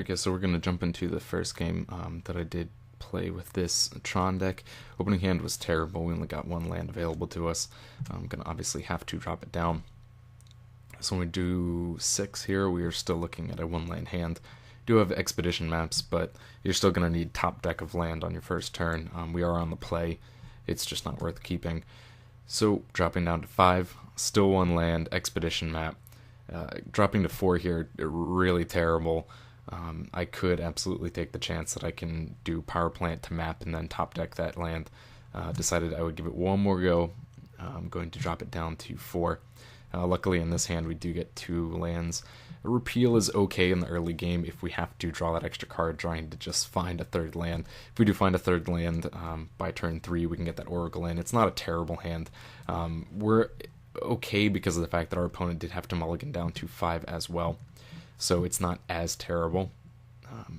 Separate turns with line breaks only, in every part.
Okay, so we're going to jump into the first game that I did play with this Tron deck. Opening hand was terrible. We only got one land available to us. I'm going to obviously have to drop it down. So when we do 6 here, we are still looking at a 1-land hand. Do have expedition maps, but you're still going to need top deck of land on your first turn. We are on the play. It's just not worth keeping. So dropping down to 5, still 1 land, expedition map. Dropping to 4 here, really terrible. I could absolutely take the chance that I can do power plant to map and then top deck that land. Decided I would give it one more go. I'm going to drop it down to 4. Luckily in this hand we do get 2 lands. A repeal is okay in the early game if we have to draw that extra card trying to just find a 3rd land. If we do find a 3rd land by turn 3, we can get that Oracle in. It's not a terrible hand. We're okay because of the fact that our opponent did have to mulligan down to 5 as well. So it's not as terrible,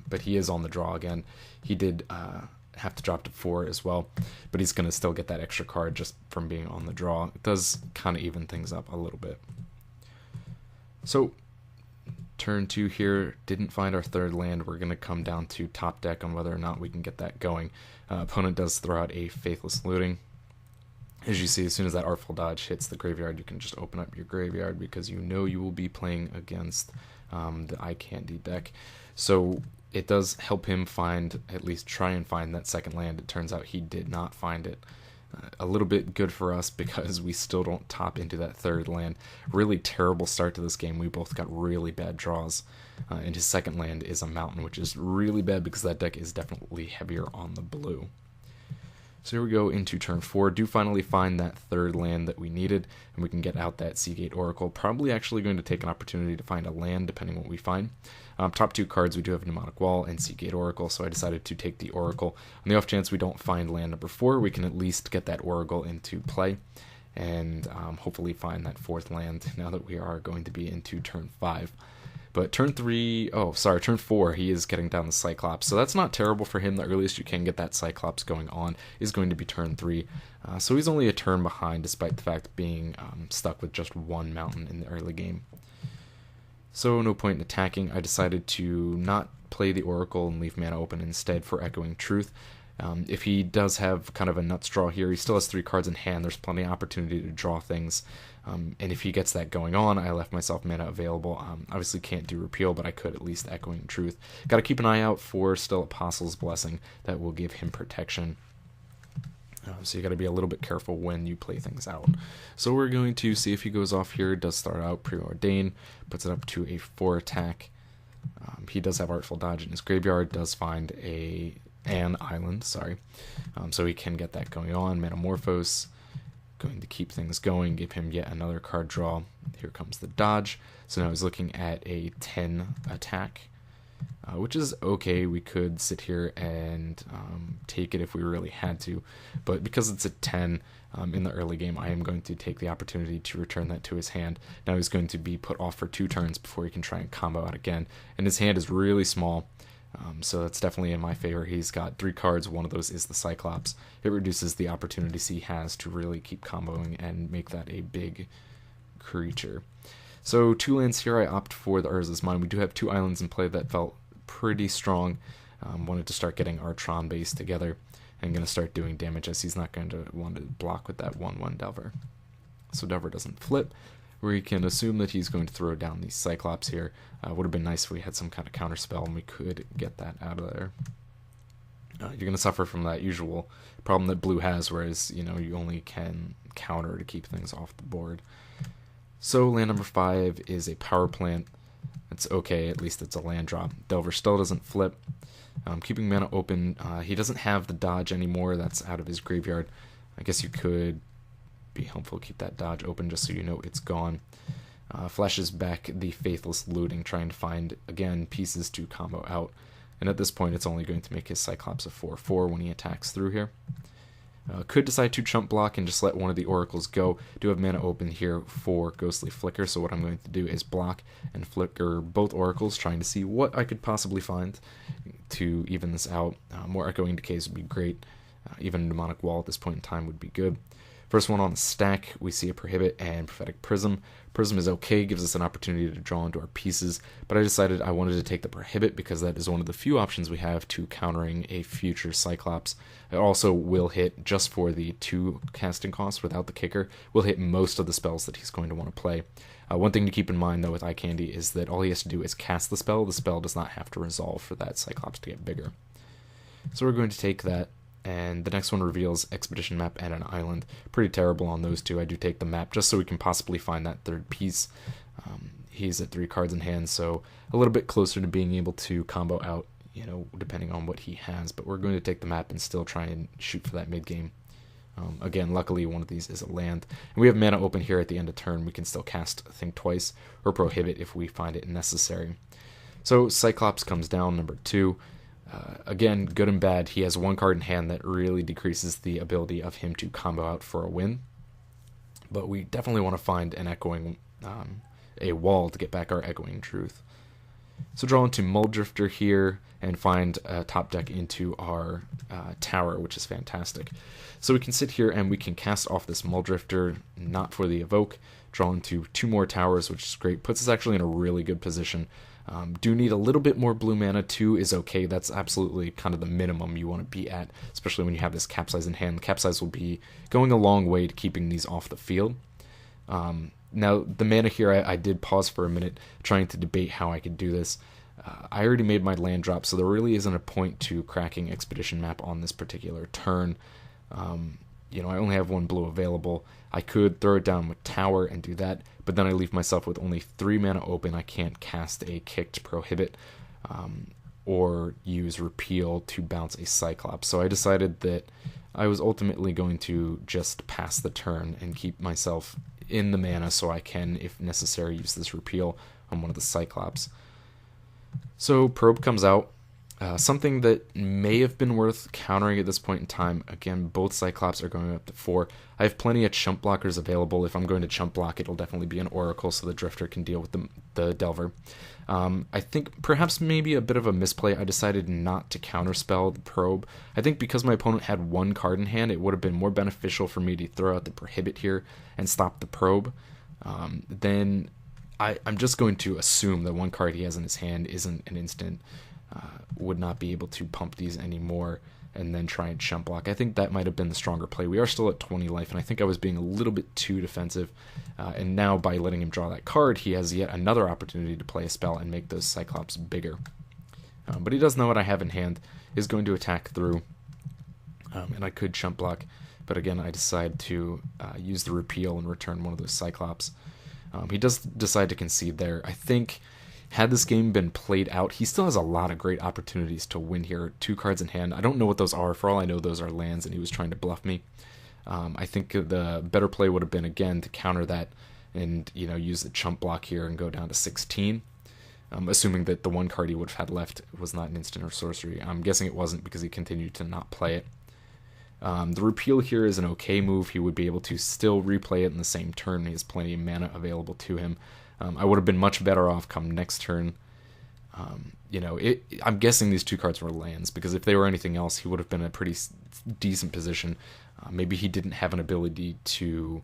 but he is on the draw again. He did have to drop to 4 as well, but he's going to still get that extra card just from being on the draw. It does kind of even things up a little bit. So turn 2 here, didn't find our 3rd land. We're going to come down to top deck on whether or not we can get that going. Opponent does throw out a Faithless Looting. As you see, as soon as that Artful Dodge hits the graveyard, you can just open up your graveyard because you know you will be playing against the Eye Candy deck. So it does help him find, at least try and find that 2nd land. It turns out he did not find it. A little bit good for us because we still don't top into that 3rd land. Really terrible start to this game. We both got really bad draws. And his 2nd land is a mountain, which is really bad because that deck is definitely heavier on the blue. So here we go into turn 4. Do finally find that 3rd land that we needed, and we can get out that Seagate Oracle. Probably actually going to take an opportunity to find a land, depending on what we find. Top 2 cards, we do have Mnemonic Wall and Seagate Oracle, so I decided to take the Oracle. On the off chance we don't find land number 4, we can at least get that Oracle into play, and hopefully find that 4th land now that we are going to be into turn 5. But turn 4, he is getting down the Cyclops. So that's not terrible for him. The earliest you can get that Cyclops going on is going to be turn 3. So he's only a turn behind, despite the fact of being stuck with just 1 mountain in the early game. So no point in attacking. I decided to not play the Oracle and leave mana open instead for Echoing Truth. If he does have kind of a nuts draw here, he still has 3 cards in hand. There's plenty of opportunity to draw things. And if he gets that going on, I left myself mana available. Obviously can't do Repeal, but I could at least Echoing Truth. Got to keep an eye out for still Apostle's Blessing. That will give him protection. So you got to be a little bit careful when you play things out. So we're going to see if he goes off here. Does start out Preordain, puts it up to a 4 attack. He does have Artful Dodge in his graveyard. Does find an island, so he can get that going on. Metamorphose, going to keep things going, give him yet another card draw. Here comes the dodge. So now he's looking at a 10 attack, which is okay. We could sit here and take it if we really had to, but because it's a 10 in the early game, I am going to take the opportunity to return that to his hand. Now he's going to be put off for 2 turns before he can try and combo out again, and his hand is really small. So that's definitely in my favor. He's got 3 cards. One of those is the Cyclops. It reduces the opportunities he has to really keep comboing and make that a big creature. So 2 lands here. I opt for the Urza's Mine. We do have 2 islands in play that felt pretty strong. Wanted to start getting our Tron base together and going to start doing damage as he's not going to want to block with that 1/1 Delver. So Delver doesn't flip. We can assume that he's going to throw down these Cyclops here. Would have been nice if we had some kind of counter spell and we could get that out of there. You're going to suffer from that usual problem that blue has, whereas you only can counter to keep things off the board. So land number 5 is a power plant. It's okay, at least it's a land drop. Delver still doesn't flip. Keeping mana open. He doesn't have the dodge anymore. That's out of his graveyard. I guess you could be helpful to keep that dodge open just so you know it's gone. Flashes back the Faithless Looting, trying to find, again, pieces to combo out. And at this point, it's only going to make his Cyclops a 4/4 when he attacks through here. Could decide to chump block and just let one of the Oracles go. Do have mana open here for Ghostly Flicker, so what I'm going to do is block and flicker both Oracles, trying to see what I could possibly find to even this out. More Echoing Decays would be great. Even Mnemonic Wall at this point in time would be good. First one on the stack, we see a Prohibit and Prophetic Prism. Prism is okay, gives us an opportunity to draw into our pieces, but I decided I wanted to take the Prohibit because that is one of the few options we have to countering a future Cyclops. It also will hit, just for the 2 casting costs without the kicker, will hit most of the spells that he's going to want to play. One thing to keep in mind, though, with Eye Candy is that all he has to do is cast the spell. The spell does not have to resolve for that Cyclops to get bigger. So we're going to take that, and the next one reveals Expedition Map and an Island. Pretty terrible on those two. I do take the map just so we can possibly find that third piece. He's at 3 cards in hand, so a little bit closer to being able to combo out, depending on what he has. But we're going to take the map and still try and shoot for that mid-game. Again, luckily one of these is a land. And we have mana open here at the end of turn. We can still cast Think Twice or Prohibit if we find it necessary. So Cyclops comes down, number 2. Again, good and bad. He has 1 card in hand that really decreases the ability of him to combo out for a win. But we definitely want to find an echoing, a wall to get back our Echoing Truth. So draw into Mulldrifter here and find a top deck into our tower, which is fantastic. So we can sit here and we can cast off this Mulldrifter, not for the evoke, draw into 2 more towers, which is great. Puts us actually in a really good position. Do need a little bit more blue mana. 2 is okay. That's absolutely kind of the minimum you want to be at, especially when you have this Capsize in hand. Capsize will be going a long way to keeping these off the field. Now, the mana here, I did pause for a minute trying to debate how I could do this. I already made my land drop, so there really isn't a point to cracking Expedition Map on this particular turn. I only have 1 blue available. I could throw it down with Tower and do that, but then I leave myself with only 3 mana open. I can't cast a kicked Prohibit or use Repeal to bounce a Cyclops. So I decided that I was ultimately going to just pass the turn and keep myself in the mana so I can, if necessary, use this Repeal on one of the Cyclops. So Probe comes out. Something that may have been worth countering at this point in time. Again, both Cyclops are going up to 4. I have plenty of chump blockers available. If I'm going to chump block, it'll definitely be an Oracle so the Drifter can deal with the Delver. I think perhaps maybe a bit of a misplay. I decided not to counterspell the Probe. I think because my opponent had 1 card in hand, it would have been more beneficial for me to throw out the Prohibit here and stop the Probe. Then I'm just going to assume that 1 card he has in his hand isn't an instant. Would not be able to pump these anymore and then try and chump block. I think that might have been the stronger play. We are still at 20 life, and I think I was being a little bit too defensive. And now by letting him draw that card, he has yet another opportunity to play a spell and make those Cyclops bigger. But he does know what I have in hand, is going to attack through, and I could chump block. But again, I decide to use the Repeal and return one of those Cyclops. He does decide to concede there. I think had this game been played out, he still has a lot of great opportunities to win here. 2 cards in hand. I don't know what those are. For all I know, those are lands, and he was trying to bluff me. I think the better play would have been, again, to counter that and use the chump block here and go down to 16. Assuming that the 1 card he would have had left was not an instant or sorcery. I'm guessing it wasn't because he continued to not play it. The Repeal here is an okay move. He would be able to still replay it in the same turn. He has plenty of mana available to him. I would have been much better off come next turn. I'm guessing these 2 cards were lands, because if they were anything else, he would have been in a pretty decent position. Maybe he didn't have an ability to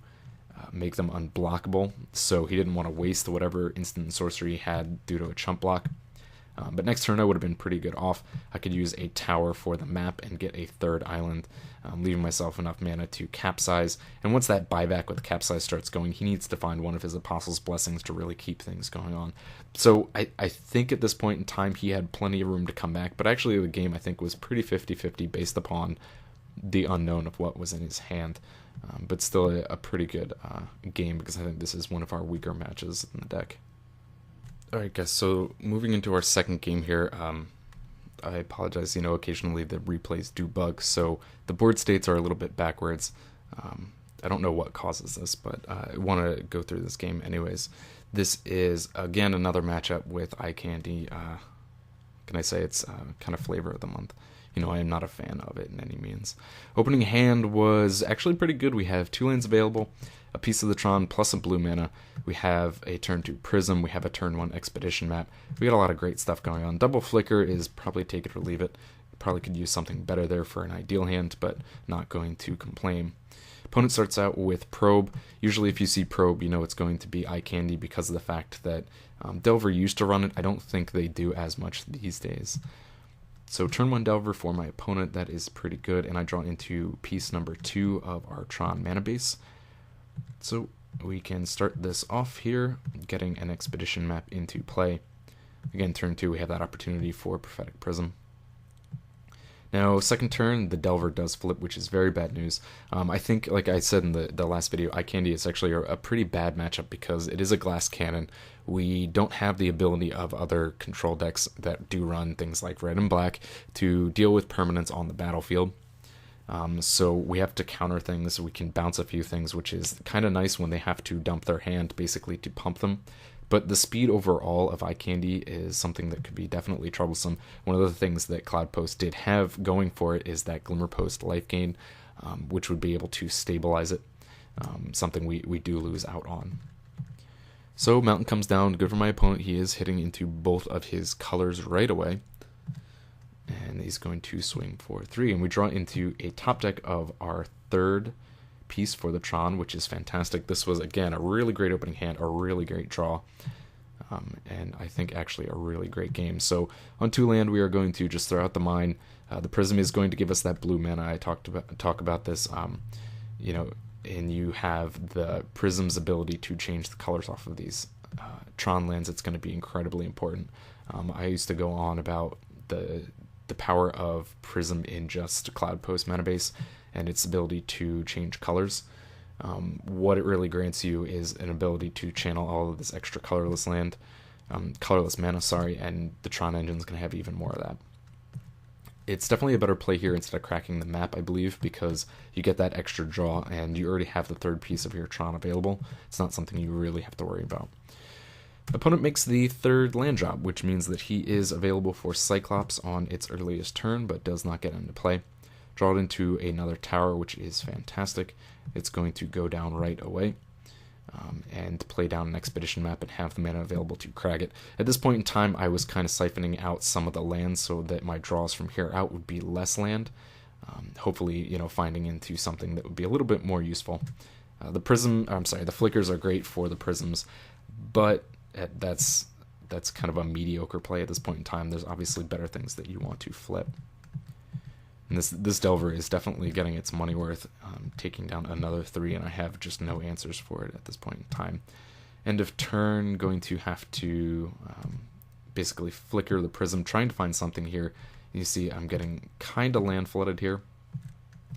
make them unblockable, so he didn't want to waste whatever instant sorcery he had due to a chump block. But next turn I would have been pretty good off. I could use a Tower for the map and get a 3rd island, leaving myself enough mana to Capsize. And once that buyback with Capsize starts going, he needs to find one of his Apostle's Blessings to really keep things going on. So I think at this point in time he had plenty of room to come back, but actually the game I think was pretty 50-50 based upon the unknown of what was in his hand. But still a pretty good game, because I think this is one of our weaker matches in the deck. Alright guys, so moving into our second game here, I apologize, occasionally the replays do bug, so the board states are a little bit backwards. I don't know what causes this, but I want to go through this game anyways. This is, again, another matchup with Eye Candy. Can I say it's kind of flavor of the month? I am not a fan of it in any means. Opening hand was actually pretty good. We have 2 lands available, a piece of the Tron plus a blue mana. We have a turn 2 Prism. We have a turn 1 Expedition Map. We got a lot of great stuff going on. Double Flicker is probably take it or leave it. Probably could use something better there for an ideal hand, but not going to complain. Opponent starts out with Probe. Usually if you see Probe, you know it's going to be eye candy because of the fact that Delver used to run it. I don't think they do as much these days. So turn 1 Delver for my opponent, that is pretty good, and I draw into piece number 2 of our Tron mana base. So we can start this off here, getting an Expedition map into play. Again, turn 2 we have that opportunity for Prophetic Prism. Now, second turn, the Delver does flip, which is very bad news. I think, like I said in the last video, Eye Candy is actually a pretty bad matchup because it is a glass cannon. We don't have the ability of other control decks that do run things like red and black to deal with permanents on the battlefield. So we have to counter things. We can bounce a few things, which is kind of nice when they have to dump their hand basically to pump them. But the speed overall of Eye Candy is something that could be definitely troublesome. One of the things that Cloudpost did have going for it is that Glimmerpost life gain, which would be able to stabilize it, something we do lose out on. So Mountain comes down, good for my opponent. He is hitting into both of his colors right away. And he's going to swing for 3. And we draw into a top deck of our third piece for the Tron, which is fantastic. This was, again, a really great opening hand, a really great draw, and I think actually a really great game. So on 2 land, we are going to just throw out the mine. The Prism is going to give us that blue mana. I talk about this, you know, and you have the Prism's ability to change the colors off of these Tron lands. It's going to be incredibly important. I used to go on about the power of Prism in just Cloudpost mana base and its ability to change colors. What it really grants you is an ability to channel all of this extra colorless mana, and the Tron engine is going to have even more of that. It's definitely a better play here instead of cracking the map, I believe, because you get that extra draw and you already have the third piece of your Tron available. It's not something you really have to worry about. Opponent makes the third land drop, which means that he is available for Cyclops on its earliest turn, but does not get into play. Draw it into another tower, which is fantastic. It's going to go down right away and play down an Expedition map and have the mana available to crag it. At this point in time, I was kind of siphoning out some of the lands so that my draws from here out would be less land. Hopefully, you know, finding into something that would be a little bit more useful. The flickers are great for the Prisms, but that's kind of a mediocre play at this point in time. There's obviously better things that you want to flip. And this Delver is definitely getting its money worth, taking down another 3, and I have just no answers for it at this point in time. End of turn, going to have to basically flicker the Prism, trying to find something here. You see I'm getting kind of land flooded here.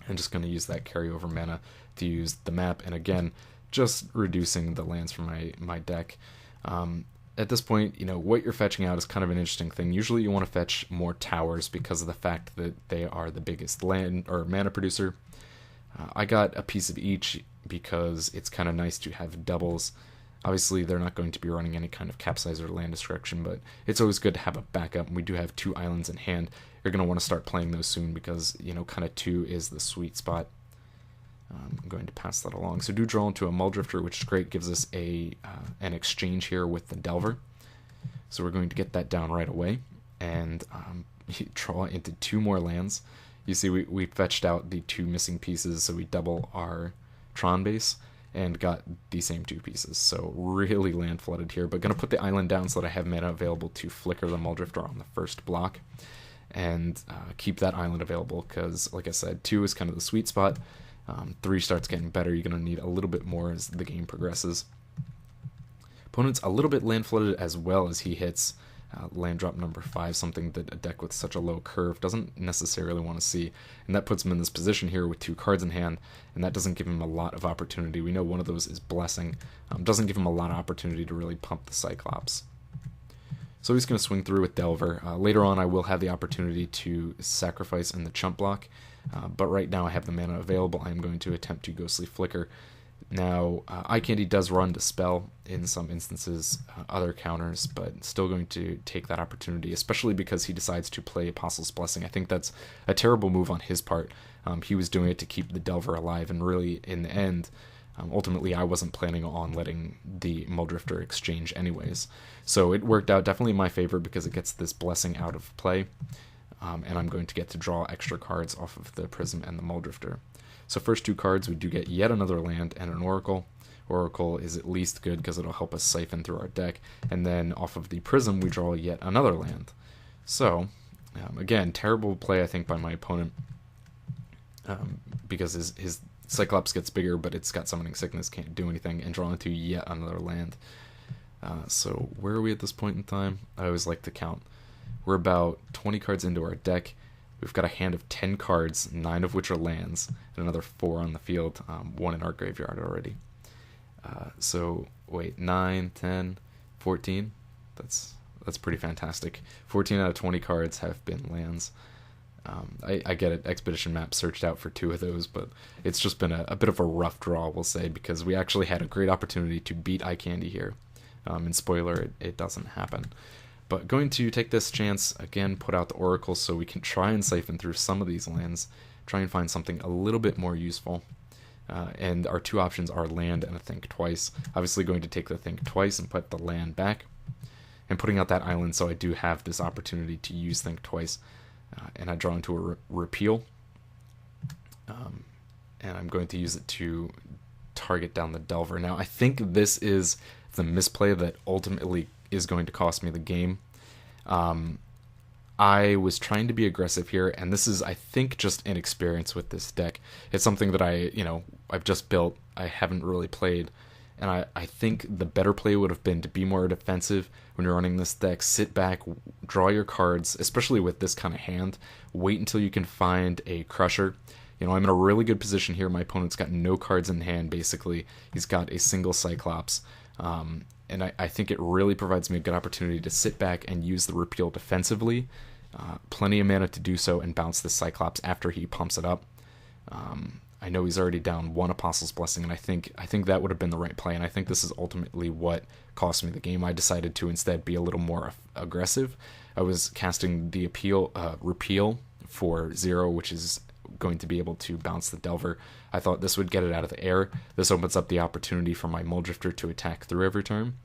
I'm just going to use that carryover mana to use the map, and again, just reducing the lands from my deck. At this point, you know, what you're fetching out is kind of an interesting thing. Usually you want to fetch more towers because of the fact that they are the biggest land or mana producer. I got a piece of each because it's kind of nice to have doubles. Obviously, they're not going to be running any kind of capsize or land destruction, but it's always good to have a backup. We do have 2 islands in hand. You're going to want to start playing those soon because, you know, kind of 2 is the sweet spot. I'm going to pass that along. So do draw into a Muldrifter, which is great. Gives us an exchange here with the Delver. So we're going to get that down right away. And draw into 2 more lands. You see we fetched out the 2 missing pieces, so we double our Tron base and got the same 2 pieces. So really land flooded here. But going to put the island down so that I have mana available to flicker the Muldrifter on the first block. And keep that island available because, like I said, 2 is kind of the sweet spot. 3 starts getting better. You're going to need a little bit more as the game progresses. Opponent's a little bit land flooded as well as he hits land drop number 5, something that a deck with such a low curve doesn't necessarily want to see. And that puts him in this position here with 2 cards in hand, and that doesn't give him a lot of opportunity. We know one of those is Blessing. Doesn't give him a lot of opportunity to really pump the Cyclops. So he's going to swing through with Delver. Later on I will have the opportunity to sacrifice in the chump block. But right now I have the mana available. I'm going to attempt to Ghostly Flicker. Now, Eye Candy does run Dispel in some instances, other counters, but still going to take that opportunity, especially because he decides to play Apostle's Blessing. I think that's a terrible move on his part. He was doing it to keep the Delver alive, and really, in the end, ultimately I wasn't planning on letting the Muldrifter exchange anyways. So it worked out definitely in my favor because it gets this Blessing out of play. And I'm going to get to draw extra cards off of the Prism and the Muldrifter. So first 2 cards, we do get yet another land and an Oracle. Oracle is at least good because it'll help us siphon through our deck. And then off of the Prism, we draw yet another land. So, again, terrible play, I think, by my opponent. Because his Cyclops gets bigger, but it's got Summoning Sickness, can't do anything, and draw into yet another land. So where are we at this point in time? I always like to count. We're about 20 cards into our deck. We've got a hand of 10 cards, 9 of which are lands, and another 4 on the field, 1 in our graveyard already. So, wait, 9, 10, 14? That's pretty fantastic. 14 out of 20 cards have been lands. I get it, Expedition Map searched out for 2 of those, but it's just been a bit of a rough draw, we'll say, because we actually had a great opportunity to beat Eye Candy here. And spoiler, it doesn't happen. But going to take this chance, again, put out the Oracle so we can try and siphon through some of these lands, try and find something a little bit more useful. And our 2 options are land and a Think Twice. Obviously going to take the Think Twice and put the land back, and putting out that island so I do have this opportunity to use Think Twice. And I draw into a repeal, and I'm going to use it to target down the Delver. Now, I think this is the misplay that ultimately is going to cost me the game. I was trying to be aggressive here, and this is, I think, just inexperience with this deck. It's something that I've just built, I haven't really played, and I think the better play would have been to be more defensive when you're running this deck. Sit back, draw your cards, especially with this kind of hand. Wait until you can find a Crusher. I'm in a really good position here. My opponent's got no cards in hand, basically. He's got a single Cyclops. And I think it really provides me a good opportunity to sit back and use the repeal defensively. Plenty of mana to do so and bounce the Cyclops after he pumps it up. I know he's already down 1 Apostle's Blessing, and I think that would have been the right play, and I think this is ultimately what cost me the game. I decided to instead be a little more aggressive. I was casting the repeal for 0, which is going to be able to bounce the Delver. I thought this would get it out of the air. This opens up the opportunity for my Mulldrifter to attack through every turn.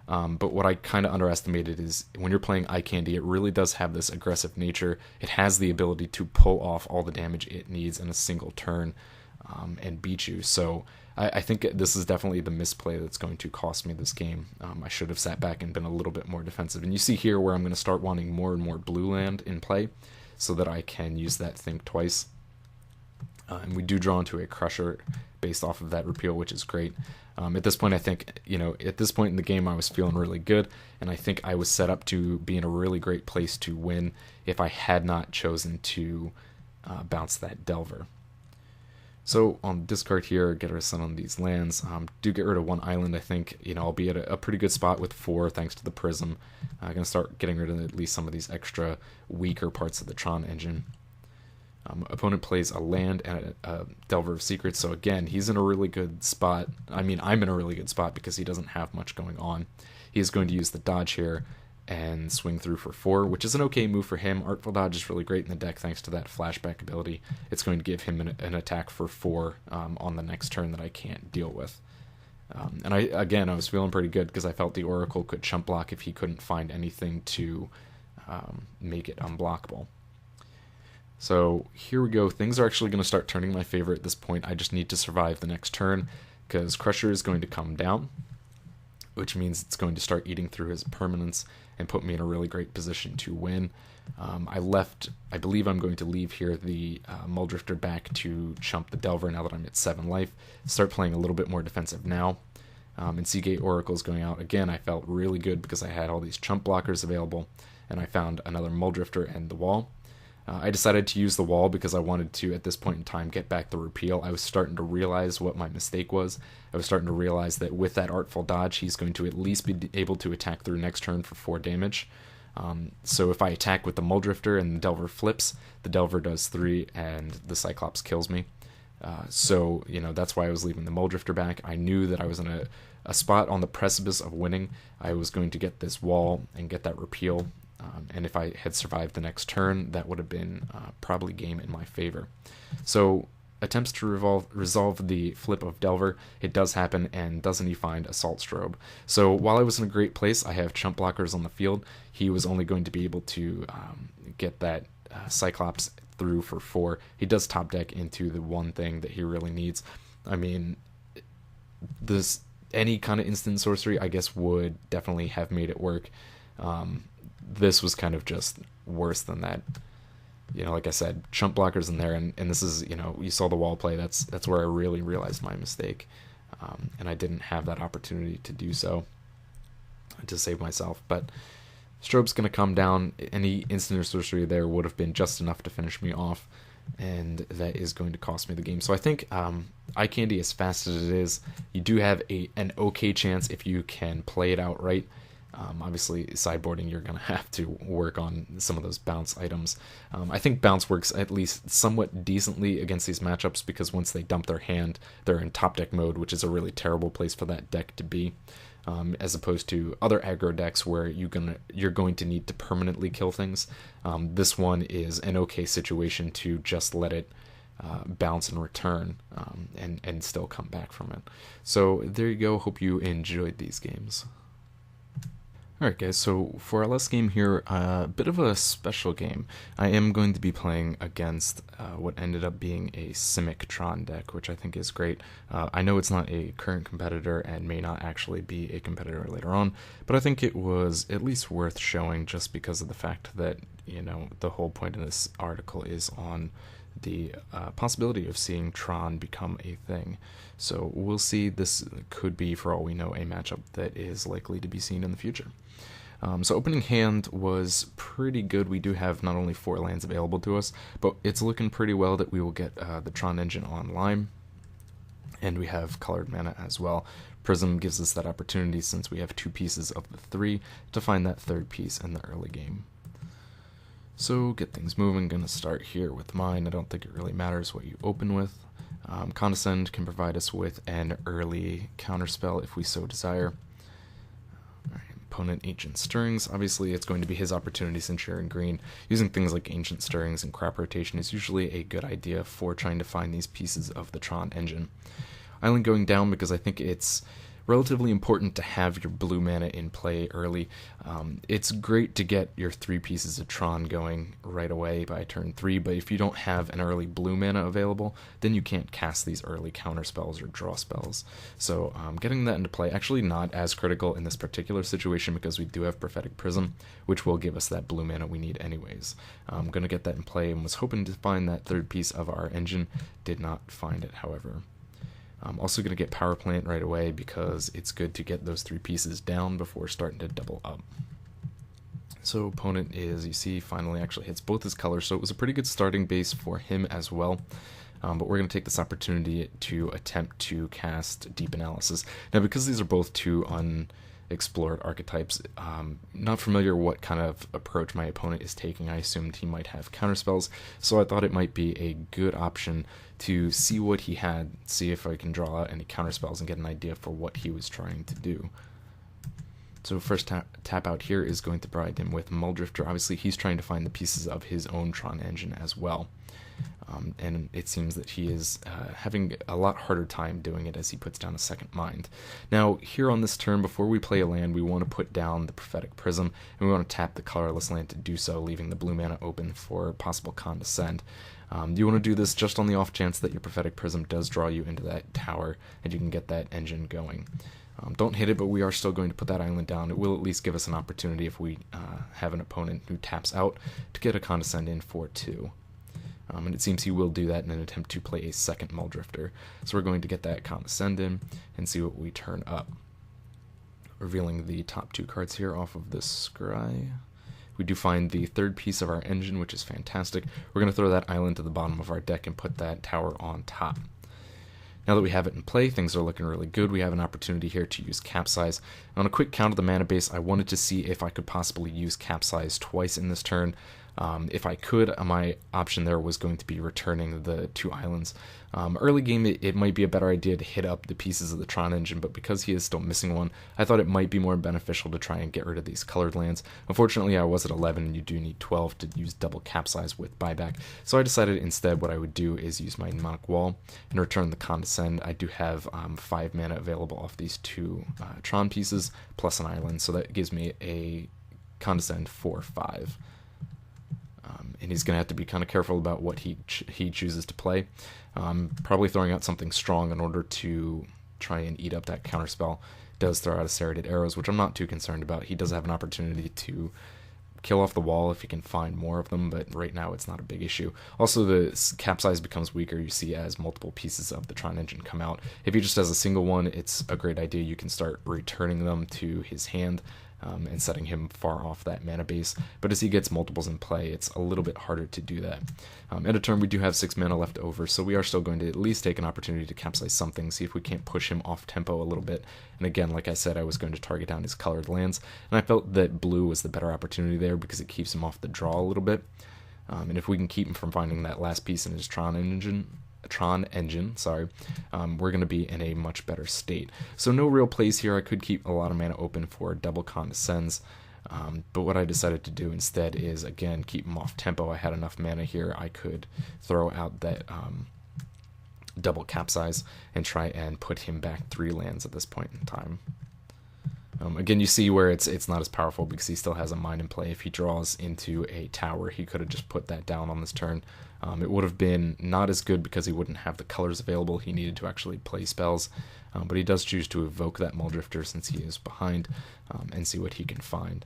But what I kind of underestimated is when you're playing Eye Candy, it really does have this aggressive nature. It has the ability to pull off all the damage it needs in a single turn and beat you. So I think this is definitely the misplay that's going to cost me this game. I should have sat back and been a little bit more defensive. And you see here where I'm going to start wanting more and more blue land in play so that I can use that Think Twice. And we do draw into a Crusher based off of that repeal, which is great. At this point, I think, at this point in the game, I was feeling really good, and I think I was set up to be in a really great place to win if I had not chosen to bounce that Delver. So on discard here, get our sun on these lands. Do get rid of 1 island, I think. I'll be at a pretty good spot with 4 thanks to the Prism. I'm going to start getting rid of at least some of these extra weaker parts of the Tron engine. Opponent plays a land and a Delver of Secrets, so again, he's in a really good spot. I mean, I'm in a really good spot because he doesn't have much going on. He's going to use the dodge here and swing through for 4, which is an okay move for him. Artful Dodge is really great in the deck thanks to that flashback ability. It's going to give him an attack for 4 on the next turn that I can't deal with. And I was feeling pretty good because I felt the Oracle could chump block if he couldn't find anything to make it unblockable. So here we go. Things are actually going to start turning my favor at this point. I just need to survive the next turn because Crusher is going to come down, which means it's going to start eating through his permanents and put me in a really great position to win. I believe I'm going to leave here the Mulldrifter back to chump the Delver now that I'm at 7 life. Start playing a little bit more defensive now. And Seagate Oracle's going out. Again, I felt really good because I had all these chump blockers available, and I found another Mulldrifter and the wall. I decided to use the wall because I wanted to, at this point in time, get back the repeal. I was starting to realize what my mistake was. I was starting to realize that with that Artful Dodge, he's going to at least be able to attack through next turn for 4 damage. So if I attack with the Mulldrifter and the Delver flips, the Delver does 3 and the Cyclops kills me. So that's why I was leaving the Mulldrifter back. I knew that I was in a spot on the precipice of winning. I was going to get this wall and get that repeal. And if I had survived the next turn, that would have been probably game in my favor. So attempts to resolve the flip of Delver, it does happen, and doesn't he find Assault Strobe. So while I was in a great place, I have chump blockers on the field. He was only going to be able to get that Cyclops through for 4, he does top deck into the one thing that he really needs. I mean, any kind of instant sorcery, I guess, would definitely have made it work. This was kind of just worse than that. Like I said, chump blockers in there, and this is, you saw the wall play. That's where I really realized my mistake, and I didn't have that opportunity to do so, to save myself. But Strobe's going to come down. Any instant or sorcery there would have been just enough to finish me off, and that is going to cost me the game. So I think Eye Candy, as fast as it is, you do have an okay chance if you can play it out right. Obviously, sideboarding, you're going to have to work on some of those bounce items. I think bounce works at least somewhat decently against these matchups, because once they dump their hand, they're in top deck mode, which is a really terrible place for that deck to be, as opposed to other aggro decks where you're going to need to permanently kill things. This one is an okay situation to just let it bounce and return, and still come back from it. So there you go. Hope you enjoyed these games. Alright guys, so for our last game here, a bit of a special game. I am going to be playing against what ended up being a Simic Tron deck, which I think is great. I know it's not a current competitor and may not actually be a competitor later on, but I think it was at least worth showing, just because of the fact that, the whole point of this article is on the possibility of seeing Tron become a thing. So we'll see. This could be, for all we know, a matchup that is likely to be seen in the future. So opening hand was pretty good. We do have not only 4 lands available to us, but it's looking pretty well that we will get the Tron engine online, and we have colored mana as well. Prism gives us that opportunity, since we have 2 pieces of the 3, to find that 3rd piece in the early game. So get things moving. Gonna start here with mine. I don't think it really matters what you open with. Condescend can provide us with an early counterspell if we so desire. Opponent Ancient Stirrings. Obviously, it's going to be his opportunity since you're in green. Using things like Ancient Stirrings and crop rotation is usually a good idea for trying to find these pieces of the Tron engine. Island going down because I think it's relatively important to have your blue mana in play early. It's great to get your 3 pieces of Tron going right away by turn 3, but if you don't have an early blue mana available, then you can't cast these early counter spells or draw spells. So getting that into play, actually not as critical in this particular situation, because we do have Prophetic Prism, which will give us that blue mana we need anyways. I'm going to get that in play, and was hoping to find that 3rd piece of our engine. Did not find it, however. I'm also going to get Power Plant right away, because it's good to get those 3 pieces down before starting to double up. So opponent is, you see, finally actually hits both his colors, so it was a pretty good starting base for him as well. But we're going to take this opportunity to attempt to cast Deep Analysis. Now, because these are both 2 unexplored archetypes, not familiar what kind of approach my opponent is taking. I assumed he might have counterspells, so I thought it might be a good option to see what he had, see if I can draw out any counterspells and get an idea for what he was trying to do. So first tap out here is going to provide him with Muldrifter. Obviously, he's trying to find the pieces of his own Tron engine as well. And it seems that he is having a lot harder time doing it as he puts down a second mind. Now, here on this turn, before we play a land, we want to put down the Prophetic Prism, and we want to tap the colorless land to do so, leaving the blue mana open for possible Condescend. You want to do this just on the off chance that your Prophetic Prism does draw you into that tower, and you can get that engine going. Don't hit it, but we are still going to put that island down. It will at least give us an opportunity, if we have an opponent who taps out, to get a Condescend in for 2. And it seems he will do that in an attempt to play a second Muldrifter. So we're going to get that Condescend in and see what we turn up. Revealing the top 2 cards here off of the scry. We do find the 3rd piece of our engine, which is fantastic. We're going to throw that island to the bottom of our deck and put that tower on top. Now that we have it in play, things are looking really good. We have an opportunity here to use Capsize. On a quick count of the mana base, I wanted to see if I could possibly use Capsize twice in this turn. If I could, my option there was going to be returning the 2 islands. Early game, it might be a better idea to hit up the pieces of the Tron engine, but because he is still missing one, I thought it might be more beneficial to try and get rid of these colored lands. Unfortunately, I was at 11, and you do need 12 to use double Capsize with buyback, so I decided instead what I would do is use my Mnemonic Wall and return the Condescend. I do have 5 mana available off these 2 Tron pieces, plus an island, so that gives me a Condescend for 5. and he's going to have to be kind of careful about what he chooses to play. Probably throwing out something strong in order to try and eat up that counterspell. Does throw out a serrated arrows, which I'm not too concerned about. He does have an opportunity to kill off the wall if he can find more of them, but right now it's not a big issue. Also, the capsize becomes weaker, you see, as multiple pieces of the Tron engine come out. If he just has a single one, it's a great idea. You can start returning them to his hand and setting him far off that mana base, but as he gets multiples in play, it's a little bit harder to do that. End of turn, we do have 6 mana left over, so we are still going to at least take an opportunity to capsize something, see if we can't push him off tempo a little bit. And again, like I said, I was going to target down his colored lands, and I felt that blue was the better opportunity there because it keeps him off the draw a little bit. And if we can keep him from finding that last piece in his Tron engine, we're going to be in a much better state. So no real plays here. I could keep a lot of mana open for double Condescends, but what I decided to do instead is, again, keep him off tempo. I had enough mana here. I could throw out that double Capsize and try and put him back 3 lands at this point in time. Again, you see where it's not as powerful because he still has a mine in play. If he draws into a tower, he could have just put that down on this turn. It would have been not as good because he wouldn't have the colors available. He needed to actually play spells, but he does choose to evoke that Muldrifter since he is behind and see what he can find.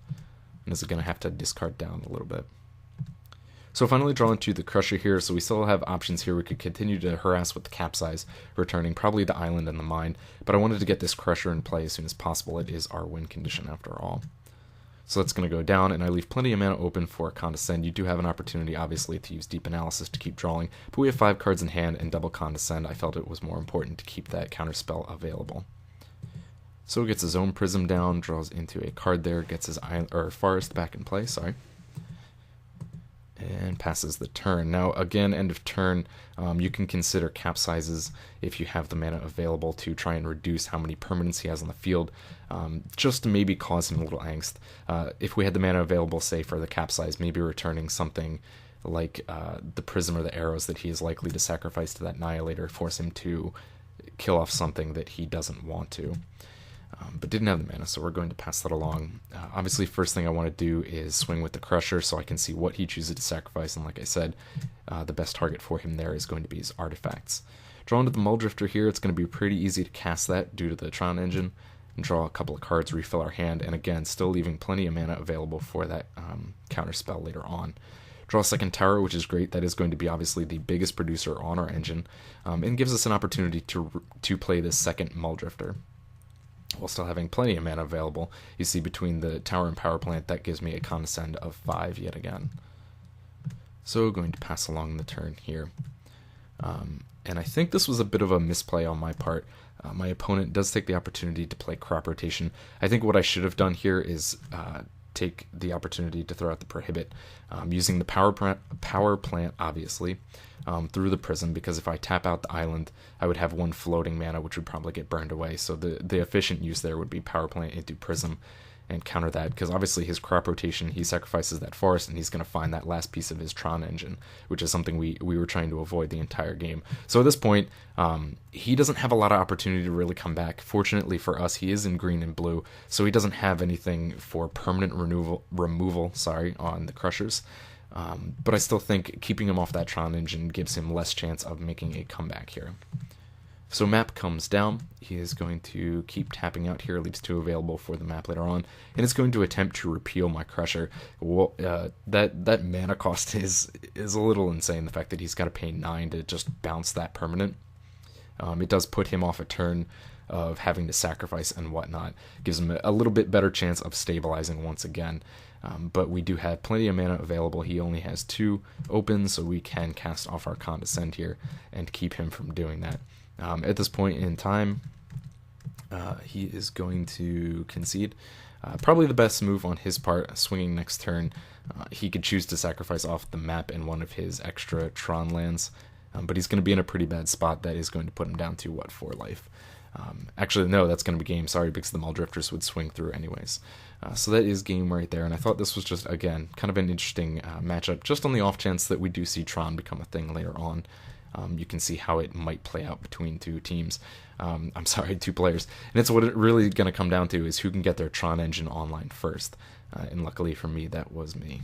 And is going to have to discard down a little bit. So finally draw into the Crusher here, so we still have options here. We could continue to harass with the Capsize, returning probably the island and the mine, but I wanted to get this Crusher in play as soon as possible. It is our win condition after all. So that's going to go down, and I leave plenty of mana open for Condescend. You do have an opportunity, obviously, to use Deep Analysis to keep drawing, but we have 5 cards in hand and double Condescend. I felt it was more important to keep that counterspell available. So he gets his own Prism down, draws into a card there, gets his Forest back in play, and passes the turn. Now, again, end of turn, you can consider Capsizes if you have the mana available to try and reduce how many permanents he has on the field, just to maybe cause him a little angst. If we had the mana available, say, for the Capsize, maybe returning something like the Prism or the arrows that he is likely to sacrifice to that Annihilator, force him to kill off something that he doesn't want to. But didn't have the mana, so we're going to pass that along. Obviously, first thing I want to do is swing with the Crusher so I can see what he chooses to sacrifice, and like I said, the best target for him there is going to be his artifacts. Draw into the Muldrifter here. It's going to be pretty easy to cast that due to the Tron engine, and draw a couple of cards, refill our hand, and again, still leaving plenty of mana available for that counterspell later on. Draw a second tower, which is great. That is going to be obviously the biggest producer on our engine, and gives us an opportunity to play this second Muldrifter while still having plenty of mana available. You see between the tower and power plant, that gives me a Condescend of 5 yet again. So going to pass along the turn here. And I think this was a bit of a misplay on my part. My opponent does take the opportunity to play Crop Rotation. I think what I should have done here is take the opportunity to throw out the Prohibit, using the power plant obviously, through the Prism, because if I tap out the island, I would have 1 floating mana, which would probably get burned away. So the efficient use there would be power plant into Prism and counter that, because obviously his Crop Rotation, he sacrifices that forest and he's going to find that last piece of his Tron engine, which is something we were trying to avoid the entire game. So at this point, he doesn't have a lot of opportunity to really come back. Fortunately for us, he is in green and blue, so he doesn't have anything for permanent removal on the Crushers. But I still think keeping him off that Tron engine gives him less chance of making a comeback here. So map comes down. He is going to keep tapping out here, leaves 2 available for the map later on, and it's going to attempt to repeal my Crusher. Well, that mana cost is a little insane, the fact that he's got to pay 9 to just bounce that permanent. It does put him off a turn of having to sacrifice and whatnot. Gives him a little bit better chance of stabilizing once again. But we do have plenty of mana available. He only has 2 open, so we can cast off our Condescend here and keep him from doing that. At this point in time, he is going to concede. Probably the best move on his part, swinging next turn. He could choose to sacrifice off the map and one of his extra Tron lands, but he's going to be in a pretty bad spot. That is going to put him down to, 4 life? Actually, no, that's going to be game. Sorry, because the Muldrifters would swing through anyways. So that is game right there, and I thought this was just, again, kind of an interesting matchup, just on the off chance that we do see Tron become a thing later on. You can see how it might play out between 2 teams. 2 players. And it's what it really going to come down to is who can get their Tron engine online first. And luckily for me, that was me.